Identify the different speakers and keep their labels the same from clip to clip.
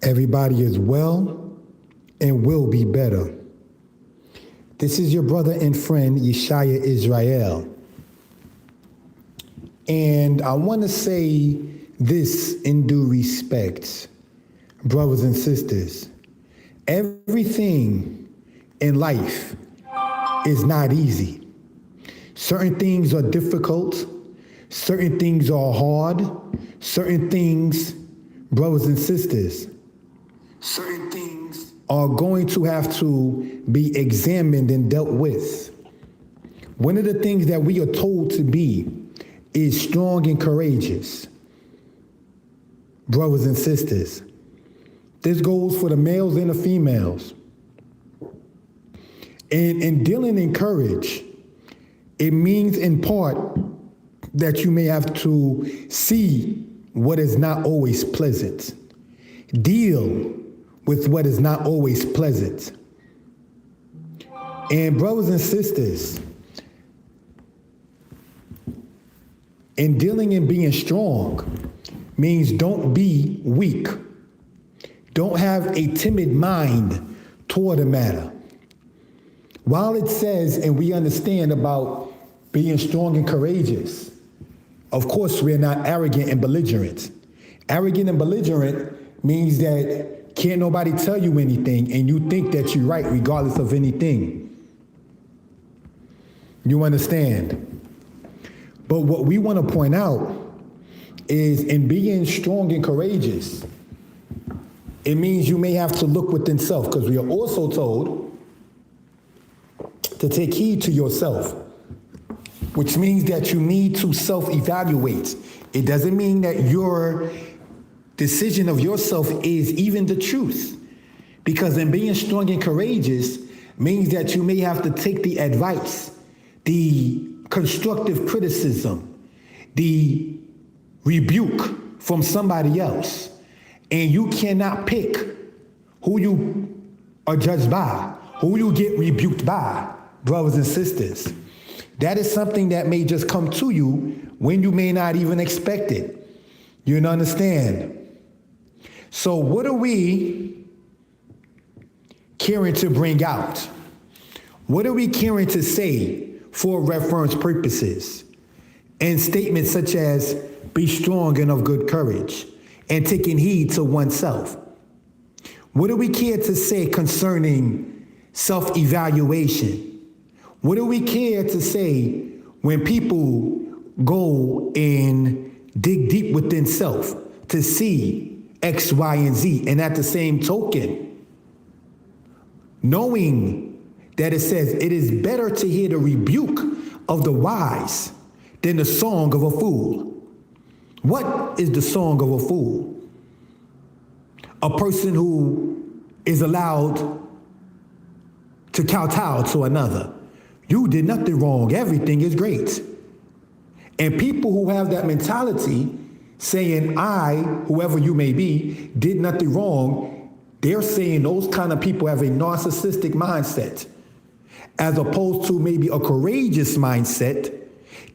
Speaker 1: Everybody is well and will be better. This is your brother and friend, Yeshaya Israel. And I want to say this in due respect, brothers and sisters. Everything in life is not easy. Certain things are difficult. Certain things are hard. Certain things, brothers and sisters, certain things are going to have to be examined and dealt with. One of the things that we are told to be is strong and courageous. Brothers and sisters, this goes for the males and the females. And in dealing in courage, it means in part that you may have to see what is not always pleasant. Deal with what is not always pleasant. And brothers and sisters, in dealing and being strong means don't be weak. Don't have a timid mind toward a matter. While it says, and we understand about being strong and courageous, of course we're not arrogant and belligerent. Arrogant and belligerent means that can't nobody tell you anything and you think that you're right regardless of anything. You understand? But what we want to point out is in being strong and courageous, it means you may have to look within self, because we are also told to take heed to yourself, which means that you need to self-evaluate. It doesn't mean that your decision of yourself is even the truth, because in being strong and courageous means that you may have to take the advice, the constructive criticism, the rebuke from somebody else. And you cannot pick who you are judged by, who you get rebuked by, brothers and sisters. That is something that may just come to you when you may not even expect it. You understand? So what are we caring to bring out? What are we caring to say for reference purposes? And statements such as, be strong and of good courage, and taking heed to oneself. What do we care to say concerning self-evaluation? What do we care to say when people go and dig deep within self to see X, Y, and Z? And at the same token, knowing that it says it is better to hear the rebuke of the wise than the song of a fool. What is the song of a fool? A person who is allowed to kowtow to another. You did nothing wrong. Everything is great. And people who have that mentality saying, I, whoever you may be, did nothing wrong, they're saying those kind of people have a narcissistic mindset, as opposed to maybe a courageous mindset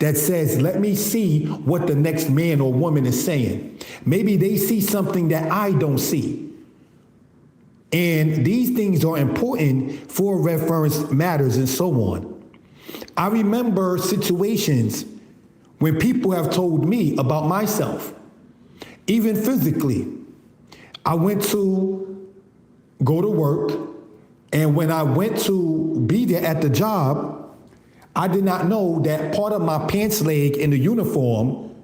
Speaker 1: that says, let me see what the next man or woman is saying. Maybe they see something that I don't see. And these things are important for reference matters and so on. I remember situations when people have told me about myself, even physically. I went to go to work, and when I went to be there at the job, I did not know that part of my pants leg in the uniform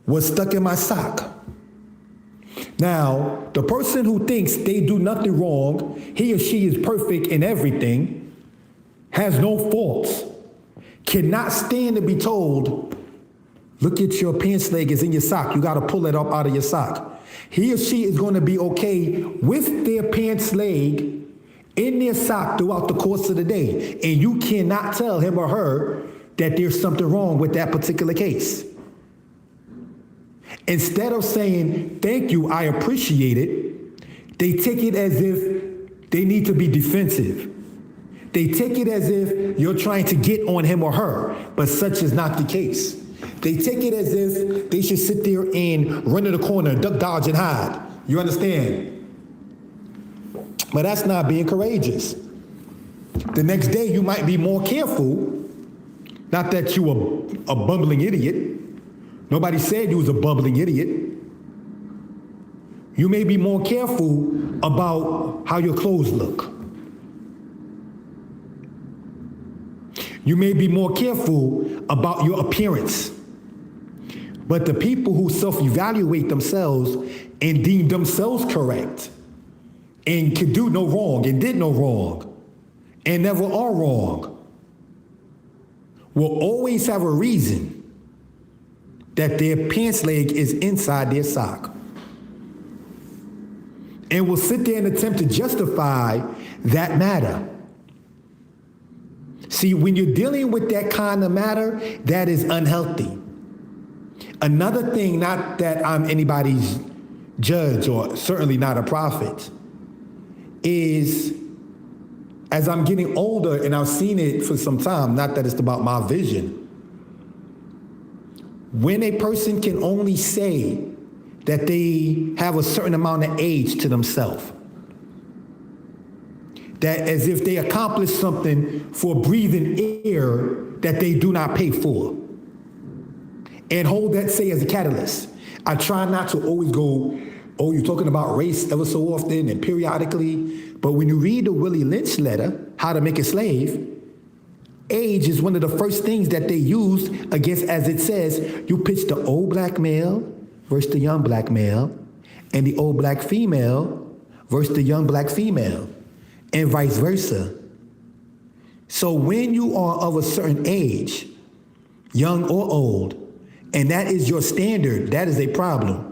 Speaker 1: was stuck in my sock. Now, the person who thinks they do nothing wrong, he or she is perfect in everything, has no faults, cannot stand to be told, look at your pants leg is in your sock, you got to pull it up out of your sock. He or she is going to be okay with their pants leg in their sock throughout the course of the day, and you cannot tell him or her that there's something wrong with that particular case. Instead of saying, thank you, I appreciate it, they take it as if they need to be defensive. They take it as if you're trying to get on him or her, but such is not the case. They take it as if they should sit there and run in the corner, duck, dodge, and hide. You understand? But that's not being courageous. The next day, you might be more careful. Not that you were a bumbling idiot. Nobody said you was a bumbling idiot. You may be more careful about how your clothes look. You may be more careful about your appearance. But the people who self-evaluate themselves and deem themselves correct and can do no wrong and did no wrong and never are wrong will always have a reason that their pants leg is inside their sock, and will sit there and attempt to justify that matter. See, when you're dealing with that kind of matter, that is unhealthy. Another thing, not that I'm anybody's judge or certainly not a prophet, is as I'm getting older, and I've seen it for some time, not that it's about my vision, when a person can only say that they have a certain amount of age to themselves, that as if they accomplished something for breathing air that they do not pay for, and hold that, say, as a catalyst. I try not to always go, oh, you're talking about race ever so often and periodically, but when you read the Willie Lynch letter, How to Make a Slave, age is one of the first things that they used against, as it says, you pitch the old black male versus the young black male, and the old black female versus the young black female, and vice versa. So when you are of a certain age, young or old, and that is your standard, that is a problem.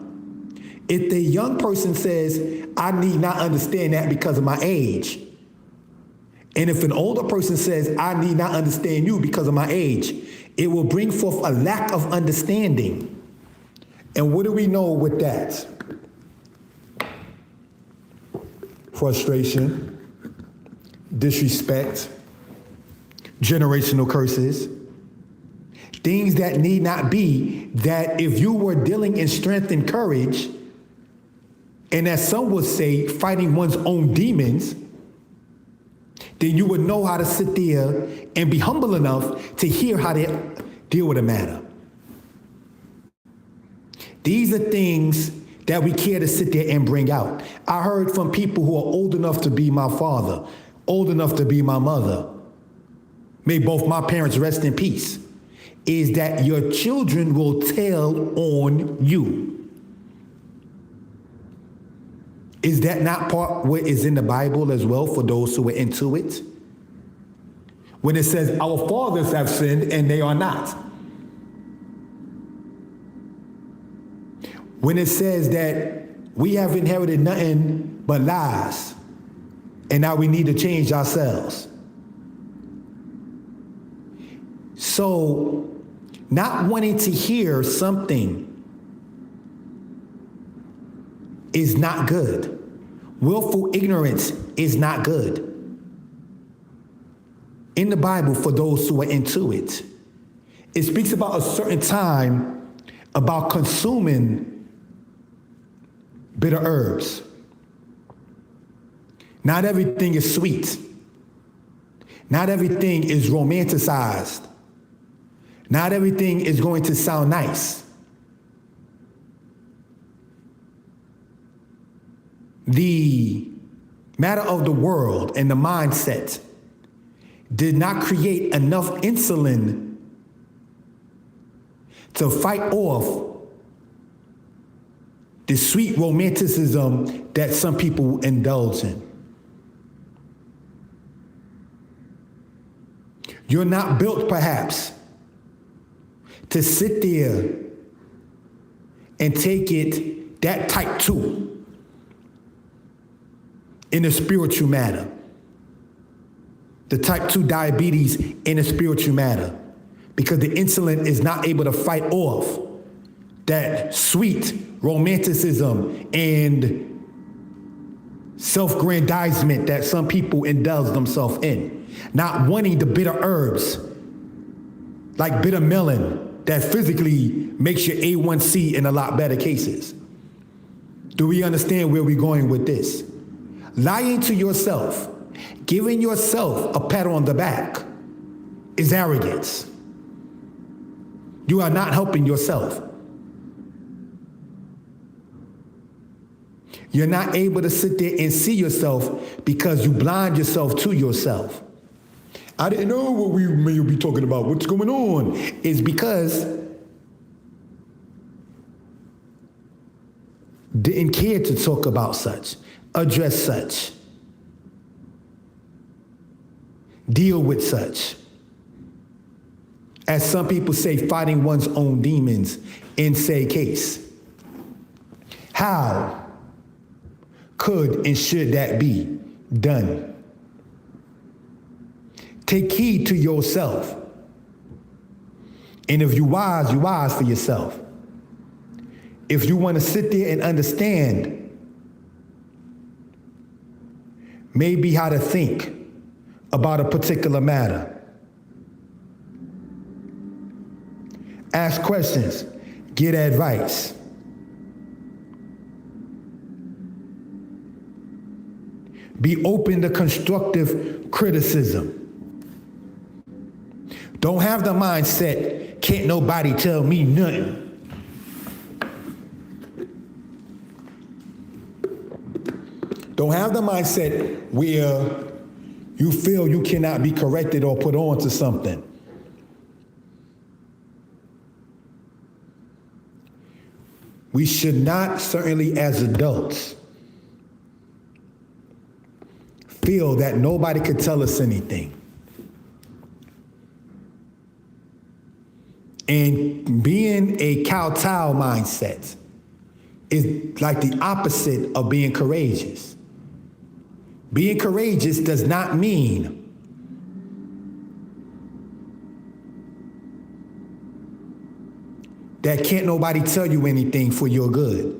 Speaker 1: If the young person says, I need not understand that because of my age, and if an older person says, I need not understand you because of my age, it will bring forth a lack of understanding. And what do we know with that? Frustration, disrespect, generational curses, things that need not be, that if you were dealing in strength and courage, and as some would say, fighting one's own demons, then you would know how to sit there and be humble enough to hear how to deal with a matter. These are things that we care to sit there and bring out. I heard from people who are old enough to be my father, old enough to be my mother, may both my parents rest in peace, is that your children will tell on you. Is that not part what is in the Bible as well for those who are into it? When it says, our fathers have sinned and they are not. When it says that we have inherited nothing but lies, and now we need to change ourselves. So, not wanting to hear something is not good. Willful ignorance is not good. In the Bible, for those who are into it, it speaks about a certain time about consuming bitter herbs. Not everything is sweet. Not everything is romanticized. Not everything is going to sound nice. The matter of the world and the mindset did not create enough insulin to fight off the sweet romanticism that some people indulge in. You're not built, perhaps, to sit there and take it that type 2 in a spiritual matter. The type 2 diabetes in a spiritual matter. Because the insulin is not able to fight off that sweet romanticism and self-grandizement that some people indulge themselves in. Not wanting the bitter herbs, like bitter melon, that physically makes your A1C in a lot better cases. Do we understand where we're going with this? Lying to yourself, giving yourself a pat on the back is arrogance. You are not helping yourself. You're not able to sit there and see yourself because you blind yourself to yourself. I didn't know what we may be talking about. What's going on? It's because didn't care to talk about such, address such, deal with such. As some people say, fighting one's own demons in say case. How could and should that be done? Take heed to yourself. And if you wise for yourself. If you want to sit there and understand maybe how to think about a particular matter, ask questions, get advice. Be open to constructive criticism. Don't have the mindset, can't nobody tell me nothing. Don't have the mindset where you feel you cannot be corrected or put on to something. We should not, certainly as adults, feel that nobody could tell us anything. And being a kowtow mindset is like the opposite of being courageous. Being courageous does not mean that can't nobody tell you anything for your good.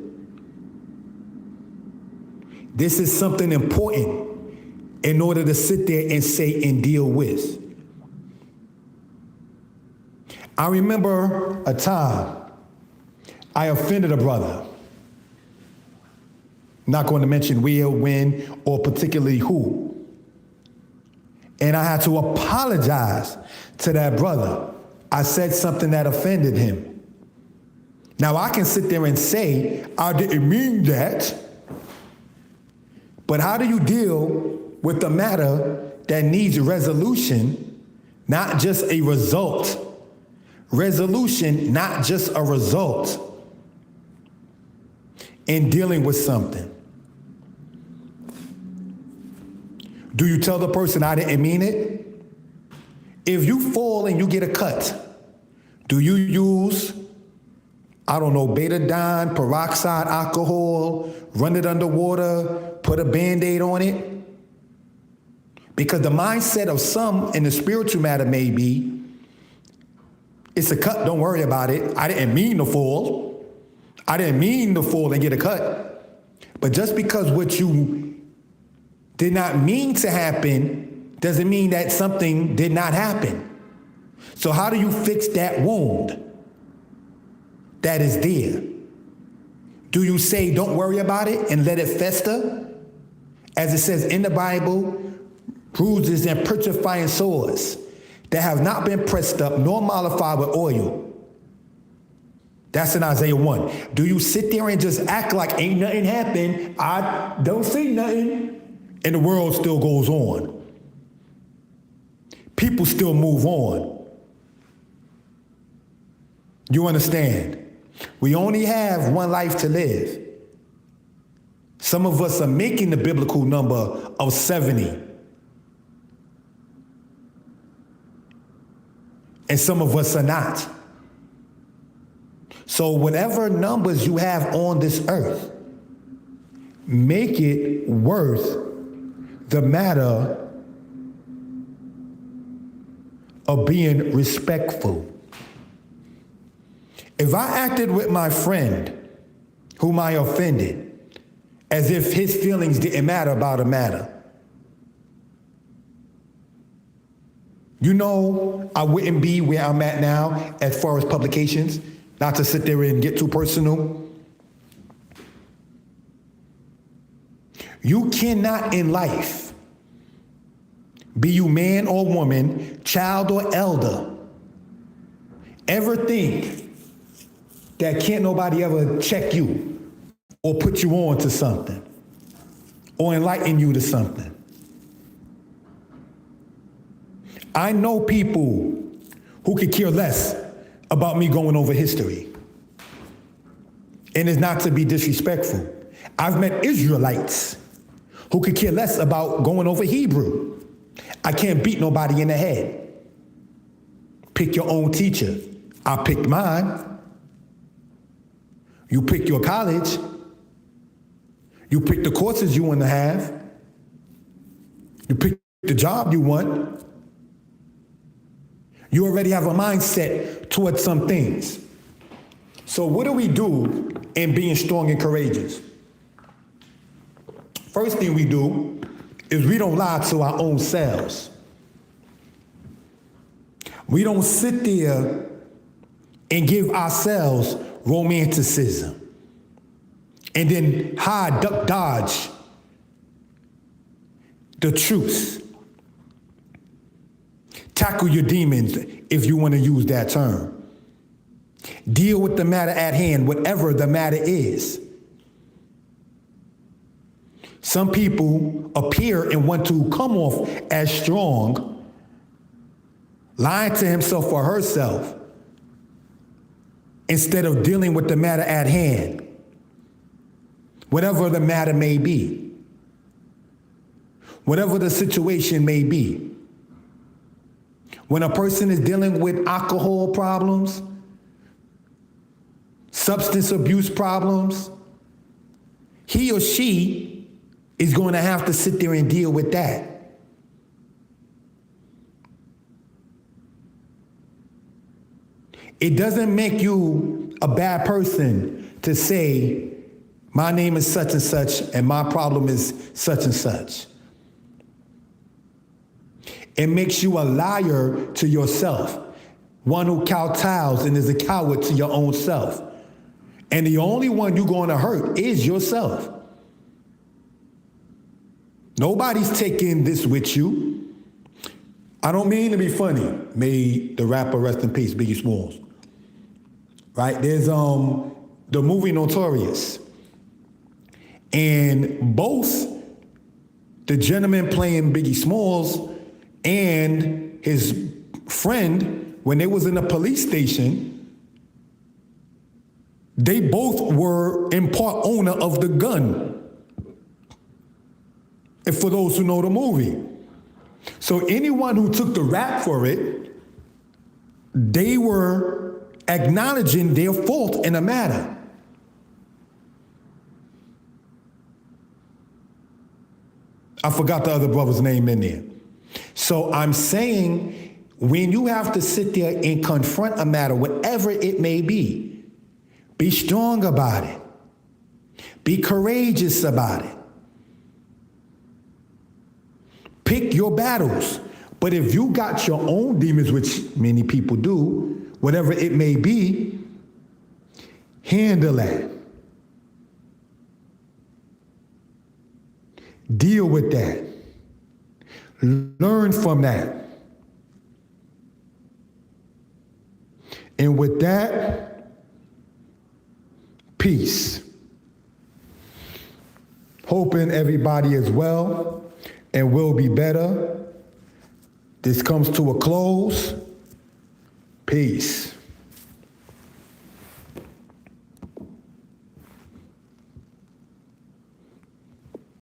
Speaker 1: This is something important in order to sit there and say and deal with. I remember a time I offended a brother. Not going to mention where, when, or particularly who. And I had to apologize to that brother. I said something that offended him. Now I can sit there and say, I didn't mean that. But how do you deal with a matter that needs resolution, not just a result? Resolution, not just a result in dealing with something. Do you tell the person I didn't mean it? If you fall and you get a cut, do you use, betadine, peroxide, alcohol, run it under water, put a Band-Aid on it? Because the mindset of some in the spiritual matter may be, it's a cut, don't worry about it. I didn't mean to fall. I didn't mean to fall and get a cut. But just because what you did not mean to happen doesn't mean that something did not happen. So how do you fix that wound that is there? Do you say, don't worry about it and let it fester? As it says in the Bible, bruises and putrefying sores that have not been pressed up nor mollified with oil. That's in Isaiah 1. Do you sit there and just act like ain't nothing happened? I don't say nothing. And the world still goes on. People still move on. You understand? We only have one life to live. Some of us are making the biblical number of 70. And some of us are not. So whatever numbers you have on this earth, make it worth the matter of being respectful. If I acted with my friend whom I offended as if his feelings didn't matter about a matter, you know, I wouldn't be where I'm at now as far as publications, not to sit there and get too personal. You cannot in life, be you man or woman, child or elder, ever think that can't nobody ever check you or put you on to something or enlighten you to something. I know people who could care less about me going over history. And it's not to be disrespectful. I've met Israelites who could care less about going over Hebrew. I can't beat nobody in the head. Pick your own teacher. I picked mine. You pick your college. You pick the courses you want to have. You pick the job you want. You already have a mindset towards some things. So what do we do in being strong and courageous? First thing we do is we don't lie to our own selves. We don't sit there and give ourselves romanticism and then hide, duck, dodge the truth. Tackle your demons, if you want to use that term. Deal with the matter at hand, whatever the matter is. Some people appear and want to come off as strong, lying to himself or herself, instead of dealing with the matter at hand, whatever the matter may be, whatever the situation may be. When a person is dealing with alcohol problems, substance abuse problems, he or she is going to have to sit there and deal with that. It doesn't make you a bad person to say, my name is such and such and my problem is such and such. It makes you a liar to yourself, one who kowtows and is a coward to your own self. And the only one you're going to hurt is yourself. Nobody's taking this with you. I don't mean to be funny. May the rapper rest in peace, Biggie Smalls. Right? There's the movie Notorious. And both the gentleman playing Biggie Smalls and his friend, when they was in a police station, they both were in part owner of the gun. And for those who know the movie. So anyone who took the rap for it, they were acknowledging their fault in the matter. I forgot the other brother's name in there. So I'm saying, when you have to sit there and confront a matter, whatever it may be strong about it. Be courageous about it. Pick your battles. But if you got your own demons, which many people do, whatever it may be, handle that. Deal with that. Learn from that. And with that, peace. Hoping everybody is well and will be better. This comes to a close. Peace.